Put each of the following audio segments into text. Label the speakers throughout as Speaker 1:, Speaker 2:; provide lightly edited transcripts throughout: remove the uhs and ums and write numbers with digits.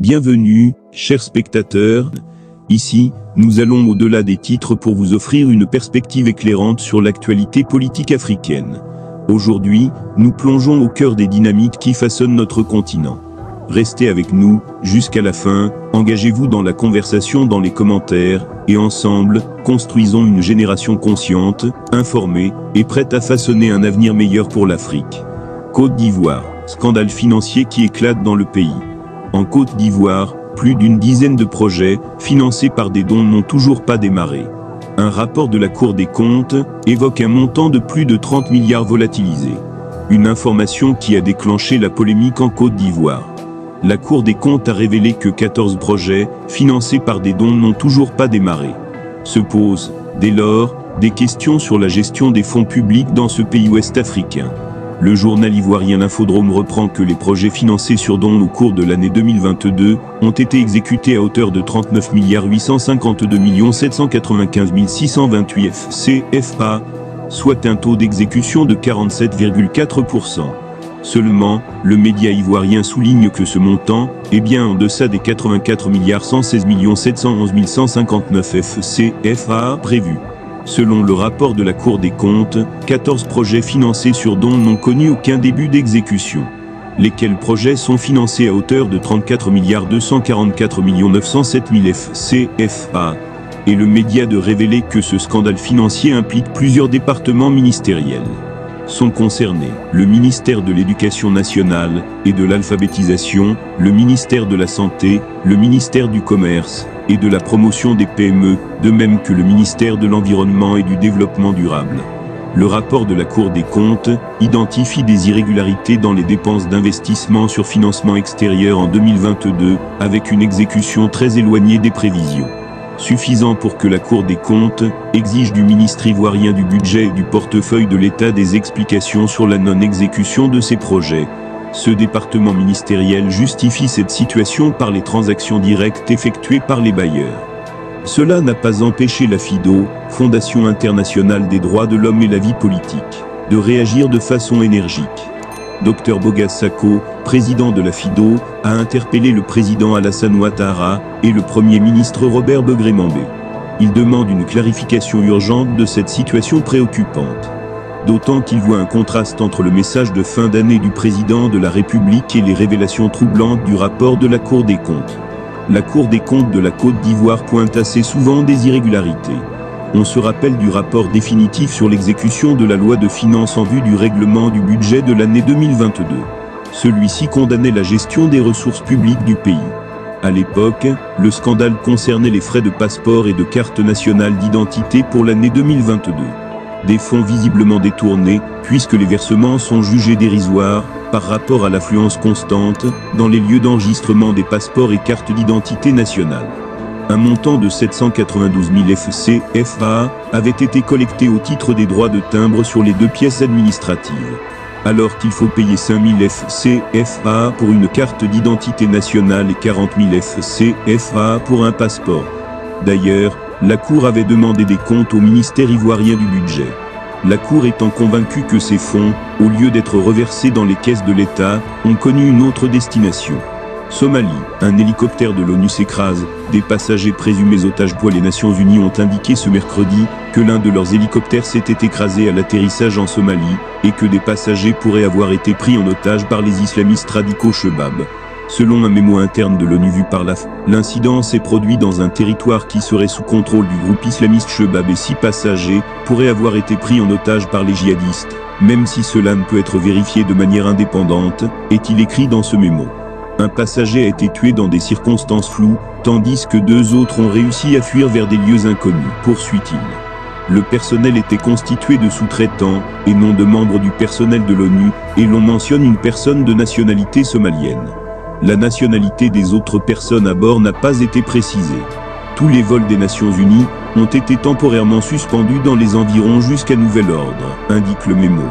Speaker 1: Bienvenue, chers spectateurs. Ici, nous allons au-delà des titres pour vous offrir une perspective éclairante sur l'actualité politique africaine. Aujourd'hui, nous plongeons au cœur des dynamiques qui façonnent notre continent. Restez avec nous, jusqu'à la fin, engagez-vous dans la conversation dans les commentaires, et ensemble, construisons une génération consciente, informée, et prête à façonner un avenir meilleur pour l'Afrique. Côte d'Ivoire, scandale financier qui éclate dans le pays. En Côte d'Ivoire, plus d'une dizaine de projets, financés par des dons n'ont toujours pas démarré. Un rapport de la Cour des comptes évoque un montant de plus de 30 milliards volatilisé. Une information qui a déclenché la polémique en Côte d'Ivoire. La Cour des comptes a révélé que 14 projets, financés par des dons n'ont toujours pas démarré. Se posent, dès lors, des questions sur la gestion des fonds publics dans ce pays ouest-africain. Le journal ivoirien L'Infodrome reprend que les projets financés sur dons au cours de l'année 2022 ont été exécutés à hauteur de 39 852 795 628 CFA, soit un taux d'exécution de 47,4%. Seulement, le média ivoirien souligne que ce montant est bien en deçà des 84 116 711 159 CFA prévus. Selon le rapport de la Cour des comptes, 14 projets financés sur dons n'ont connu aucun début d'exécution. Lesquels projets sont financés à hauteur de 34 244 907 000 CFA. Et le média de révéler que ce scandale financier implique plusieurs départements ministériels. Sont concernés le ministère de l'Éducation nationale et de l'alphabétisation, le ministère de la Santé, le ministère du Commerce et de la promotion des PME, de même que le ministère de l'Environnement et du Développement durable. Le rapport de la Cour des comptes identifie des irrégularités dans les dépenses d'investissement sur financement extérieur en 2022, avec une exécution très éloignée des prévisions. Suffisant pour que la Cour des comptes exige du ministre ivoirien du budget et du portefeuille de l'État des explications sur la non-exécution de ces projets. Ce département ministériel justifie cette situation par les transactions directes effectuées par les bailleurs. Cela n'a pas empêché la FIDO, Fondation internationale des droits de l'homme et la vie politique, de réagir de façon énergique. Dr Bogas Sako, président de la FIDO, a interpellé le président Alassane Ouattara et le Premier ministre Robert Begré-Mambé. Il demande une clarification urgente de cette situation préoccupante. D'autant qu'il voit un contraste entre le message de fin d'année du président de la République et les révélations troublantes du rapport de la Cour des comptes. La Cour des comptes de la Côte d'Ivoire pointe assez souvent des irrégularités. On se rappelle du rapport définitif sur l'exécution de la loi de finances en vue du règlement du budget de l'année 2022. Celui-ci condamnait la gestion des ressources publiques du pays. À l'époque, le scandale concernait les frais de passeport et de carte nationale d'identité pour l'année 2022. Des fonds visiblement détournés, puisque les versements sont jugés dérisoires, par rapport à l'affluence constante, dans les lieux d'enregistrement des passeports et cartes d'identité nationales. Un montant de 792 000 CFA avait été collecté au titre des droits de timbre sur les 2 pièces administratives. Alors qu'il faut payer 5 000 CFA pour une carte d'identité nationale et 40 000 CFA pour un passeport. D'ailleurs, la Cour avait demandé des comptes au ministère ivoirien du budget. La Cour étant convaincue que ces fonds, au lieu d'être reversés dans les caisses de l'État, ont connu une autre destination. Somalie, un hélicoptère de l'ONU s'écrase. Des passagers présumés otages pour les Nations Unies ont indiqué ce mercredi que l'un de leurs hélicoptères s'était écrasé à l'atterrissage en Somalie et que des passagers pourraient avoir été pris en otage par les islamistes radicaux Chebab. Selon un mémo interne de l'ONU vu par l'AF, l'incident s'est produit dans un territoire qui serait sous contrôle du groupe islamiste Chebab et 6 passagers pourraient avoir été pris en otage par les djihadistes, même si cela ne peut être vérifié de manière indépendante, est-il écrit dans ce mémo. Un passager a été tué dans des circonstances floues, tandis que 2 autres ont réussi à fuir vers des lieux inconnus, poursuit-il. Le personnel était constitué de sous-traitants, et non de membres du personnel de l'ONU, et l'on mentionne une personne de nationalité somalienne. La nationalité des autres personnes à bord n'a pas été précisée. Tous les vols des Nations Unies ont été temporairement suspendus dans les environs jusqu'à nouvel ordre, indique le mémo.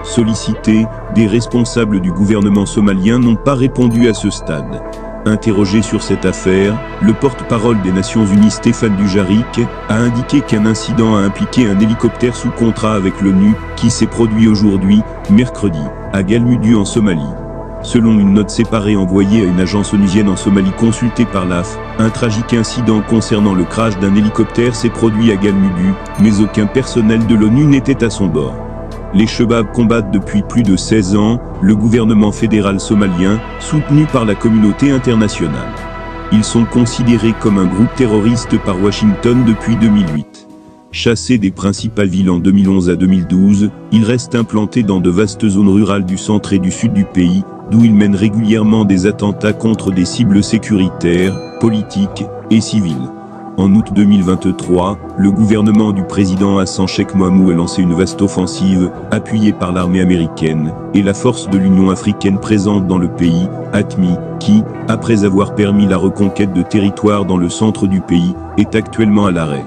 Speaker 1: Sollicités, des responsables du gouvernement somalien n'ont pas répondu à ce stade. Interrogé sur cette affaire, le porte-parole des Nations Unies Stéphane Dujarric a indiqué qu'un incident a impliqué un hélicoptère sous contrat avec l'ONU qui s'est produit aujourd'hui, mercredi, à Galmudug en Somalie. Selon une note séparée envoyée à une agence onusienne en Somalie consultée par l'AF, un tragique incident concernant le crash d'un hélicoptère s'est produit à Galmudug, mais aucun personnel de l'ONU n'était à son bord. Les Chebabs combattent depuis plus de 16 ans le gouvernement fédéral somalien, soutenu par la communauté internationale. Ils sont considérés comme un groupe terroriste par Washington depuis 2008. Chassés des principales villes en 2011 à 2012, ils restent implantés dans de vastes zones rurales du centre et du sud du pays, d'où ils mènent régulièrement des attentats contre des cibles sécuritaires, politiques et civiles. En août 2023, le gouvernement du président Hassan Sheikh Mohamud a lancé une vaste offensive, appuyée par l'armée américaine, et la force de l'Union africaine présente dans le pays, ATMI, qui, après avoir permis la reconquête de territoires dans le centre du pays, est actuellement à l'arrêt.